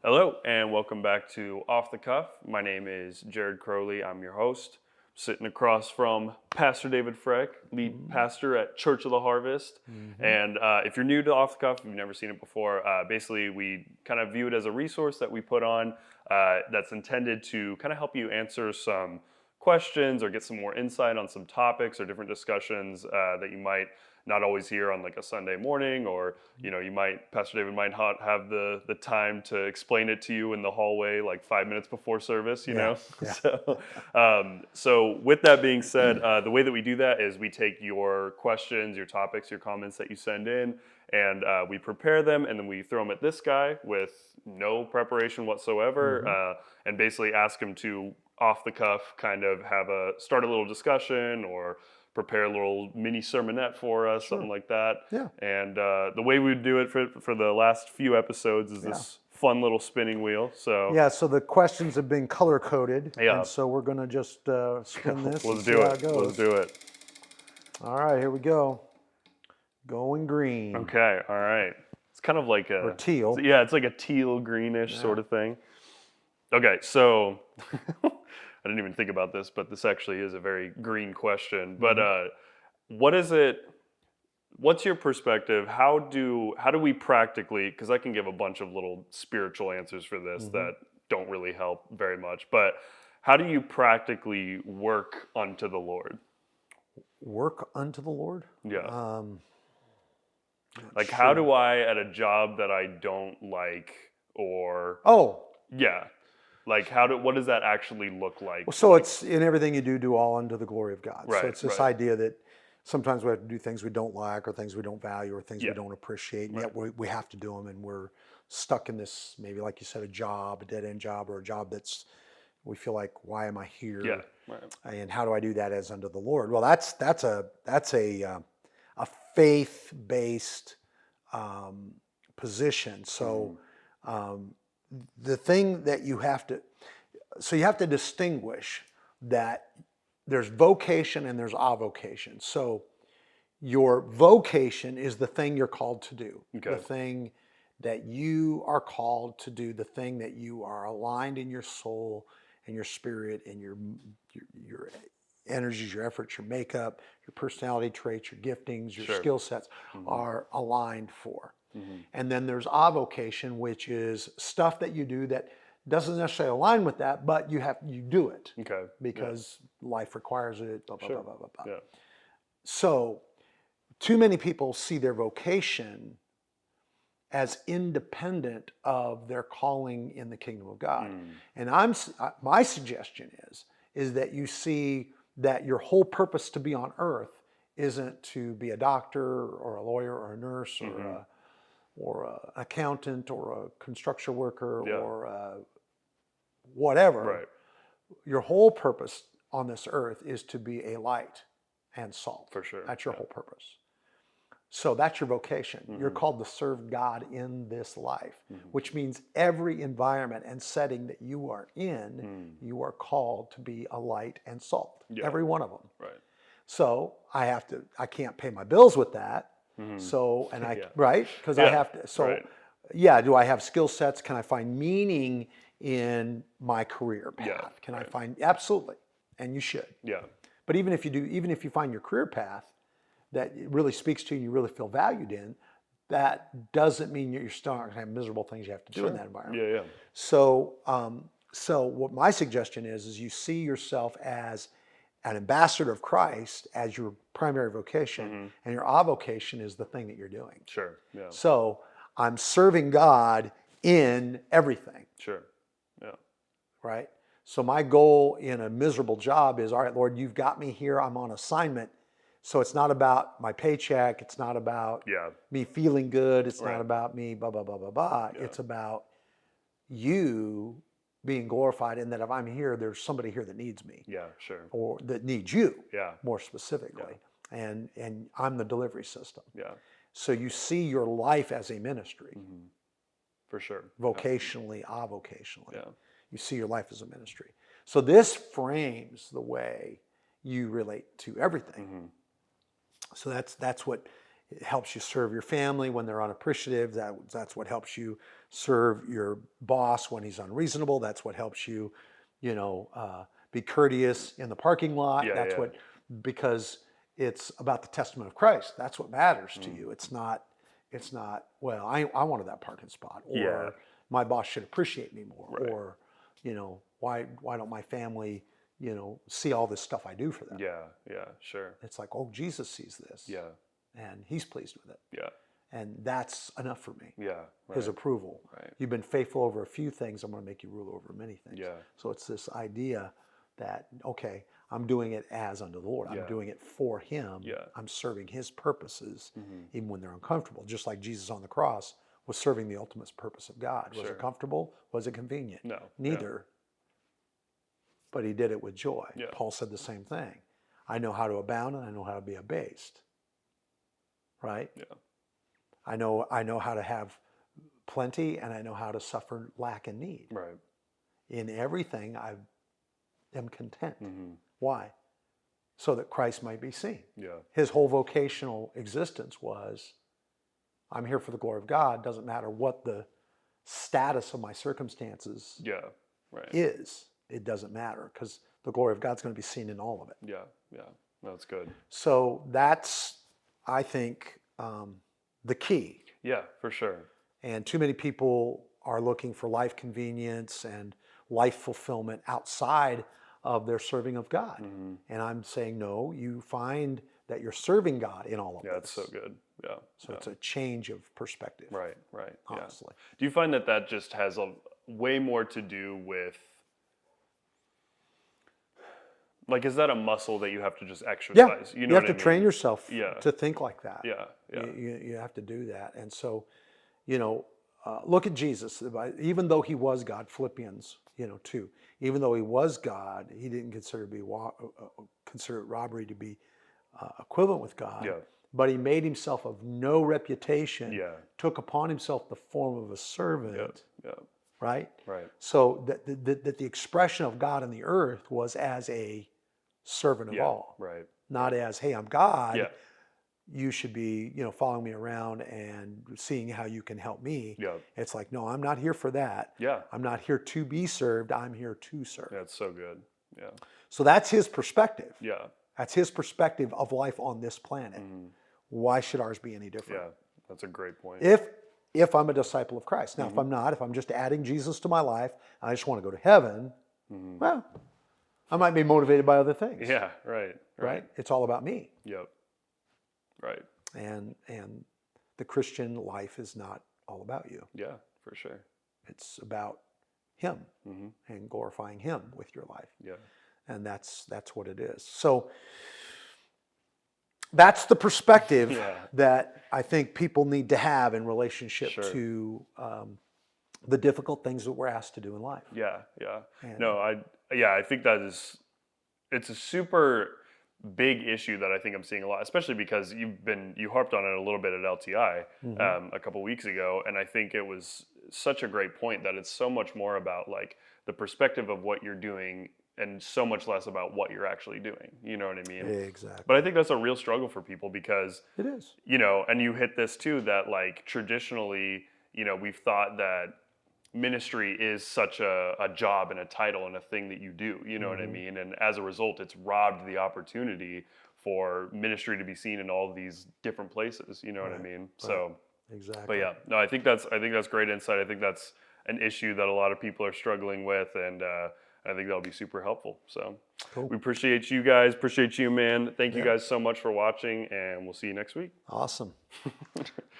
Hello, and welcome back to Off the Cuff. My name is Jared Crowley. I'm your host. Sitting across from Pastor David Freck, lead pastor at Church of the Harvest. And if you're new to Off the Cuff, if you've never seen it before, basically we kind of view it as a resource that we put on that's intended to kind of help you answer some questions or get some more insight on some topics or different discussions that you might not always hear on like a Sunday morning, or Pastor David might not have the time to explain it to you in the hallway like 5 minutes before service, you know. Yeah. So with that being said, the way that we do that is we take your questions, your topics, your comments that you send in, and we prepare them, and then we throw them at this guy with no preparation whatsoever, and basically ask him to off the cuff kind of start a little discussion or prepare a little mini sermonette for us, something like that. Yeah. And the way we would do it for the last few episodes is this fun little spinning wheel. So So the questions have been color coded. Yeah. And so we're going to just spin this and let's see do how it. it goes. Let's do it. All right, here we go. Going green. Okay. All right. It's kind of like Or teal. Yeah, it's like a teal greenish sort of thing. Okay, so I didn't even think about this, but this actually is a very green question. But what is it? What's your perspective? How do we practically? Because I can give a bunch of little spiritual answers for this that don't really help very much. But how do you practically work unto the Lord? Work unto the Lord? Yeah. Like, how do I, at a job that I don't like, or yeah, like what does that actually look like? So it's in everything you do all unto the glory of God. Right, So it's this idea that sometimes we have to do things we don't like, or things we don't value, or things we don't appreciate, and yet we have to do them, and we're stuck in this, maybe like you said, a dead-end job, or a job that's, we feel like, why am I here? Yeah. Right. And how do I do that as unto the Lord? Well, that's a faith-based position. So the thing that you have to distinguish that there's vocation and there's avocation. So your vocation is the thing you're called to do, the thing that you are called to do, the thing that you are aligned in your soul and your spirit and your energies, your efforts, your makeup, your personality traits, your giftings, your skill sets are aligned for. And then there's avocation, which is stuff that you do that doesn't necessarily align with that, but you do it because life requires it. Blah, blah, blah, blah, blah, blah. Yeah. So too many people see their vocation as independent of their calling in the kingdom of God. And my suggestion is that you see that your whole purpose to be on earth isn't to be a doctor or a lawyer or a nurse or an accountant or a construction worker or whatever. Right. Your whole purpose on this earth is to be a light and salt. For sure. That's your whole purpose. So that's your vocation. You're called to serve God in this life, which means every environment and setting that you are in, you are called to be a light and salt. Every one of them. Right. So I can't pay my bills with that. So, and because I have to, so do I have skill sets? Can I find meaning in my career path? Can I find, absolutely. And you should. Yeah. But even if you find your career path that it really speaks to you and you really feel valued in, that doesn't mean you're still not going to have miserable things you have to do in that environment. Yeah. So, so what my suggestion is you see yourself as an ambassador of Christ as your primary vocation, and your avocation is the thing that you're doing. Sure. Yeah. So I'm serving God in everything. Sure. Yeah. Right? So my goal in a miserable job is, all right, Lord, you've got me here. I'm on assignment. So it's not about my paycheck. It's not about me feeling good. It's not about me, blah, blah, blah, blah, blah. It's about you being glorified, and that if I'm here, there's somebody here that needs me. Yeah, sure. Or that needs you, Yeah. more specifically. Yeah. And I'm the delivery system. Yeah. So you see your life as a ministry. For sure. Vocationally, avocationally. Yeah. You see your life as a ministry. So this frames the way you relate to everything. So that's what It helps you serve your family when they're unappreciative. That's what helps you serve your boss when he's unreasonable. That's what helps you, be courteous in the parking lot. Yeah, That's yeah. because it's about the testament of Christ. That's what matters to you. It's not, well, I wanted that parking spot, or Yeah. my boss should appreciate me more, Right. or, why don't my family, see all this stuff I do for them? Yeah, yeah, sure. It's like, oh, Jesus sees this. Yeah, And he's pleased with it. yeah, And that's enough for me. yeah, His right, approval. right. You've been faithful over a few things, I'm going to make you rule over many things. Yeah. So it's this idea that, okay, I'm doing it as unto the Lord. I'm Yeah. doing it for him. Yeah. I'm serving his purposes, Mhm. even when they're uncomfortable. Just like Jesus on the cross was serving the ultimate purpose of God. Was Sure. it comfortable? Was it convenient? No. Neither. But he did it with joy. Yeah. Paul said the same thing. I know how to abound and I know how to be abased. Right? Yeah. I know how to have plenty and I know how to suffer lack and need. Right. In everything I am content. Mm-hmm. Why? So that Christ might be seen. Yeah. His whole vocational existence was, I'm here for the glory of God. Doesn't matter what the status of my circumstances Yeah. Right. is. It doesn't matter because the glory of God's going to be seen in all of it. Yeah. Yeah. That's good. So that's, I think, the key. Yeah, for sure. And too many people are looking for life convenience and life fulfillment outside of their serving of God. Mm-hmm. And I'm saying, no, you find that you're serving God in all of Yeah, this. it's so good. Yeah. So yeah. it's a change of perspective. Right. Right. Yeah. Honestly. Do you find that just has a way more to do with, like, is that a muscle that you have to just exercise? You know have what to I train mean? yourself Yeah. to think like that. Yeah. Yeah. You have to do that. And so, look at Jesus. Even though he was God, Philippians 2, even though he was God, he didn't consider it robbery to be equivalent with God. Yeah. But he made himself of no reputation, Yeah. took upon himself the form of a servant, Yeah. Yeah. right? Right. So that the expression of God in the earth was as a servant of Yeah. all, Right. not as, hey, I'm God. Yeah. You should be, following me around and seeing how you can help me. Yeah. It's like, no, I'm not here for that. Yeah. I'm not here to be served. I'm here to serve. Yeah. It's so good. Yeah. So that's his perspective. Yeah. That's his perspective of life on this planet. Mm-hmm. Why should ours be any different? Yeah. That's a great point. If I'm a disciple of Christ. Now, if I'm not, if I'm just adding Jesus to my life, I just want to go to heaven, well, I might be motivated by other things. Yeah. Right. Right? It's all about me. Yep. Right. And the Christian life is not all about you. Yeah, for sure. It's about him Mm-hmm. and glorifying him with your life. Yeah. And that's what it is. So that's the perspective Yeah. that I think people need to have in relationship Sure. to the difficult things that we're asked to do in life. Yeah. Yeah. And- No, I think it's a super big issue that I think I'm seeing a lot, especially because you harped on it a little bit at LTI a couple weeks ago, and I think it was such a great point that it's so much more about like the perspective of what you're doing and so much less about what you're actually doing. You know what I mean? Exactly. But I think that's a real struggle for people because, It is. and you hit this too, that like traditionally, we've thought that ministry is such a job and a title and a thing that you do, you know what I mean? And as a result, it's robbed the opportunity for ministry to be seen in all of these different places, you know what I mean? So, Exactly. but yeah, no, I think that's great insight. I think that's an issue that a lot of people are struggling with, and I think that'll be super helpful. So Cool. we appreciate you guys. Appreciate you, man. Thank you Yeah. guys so much for watching, and we'll see you next week. Awesome.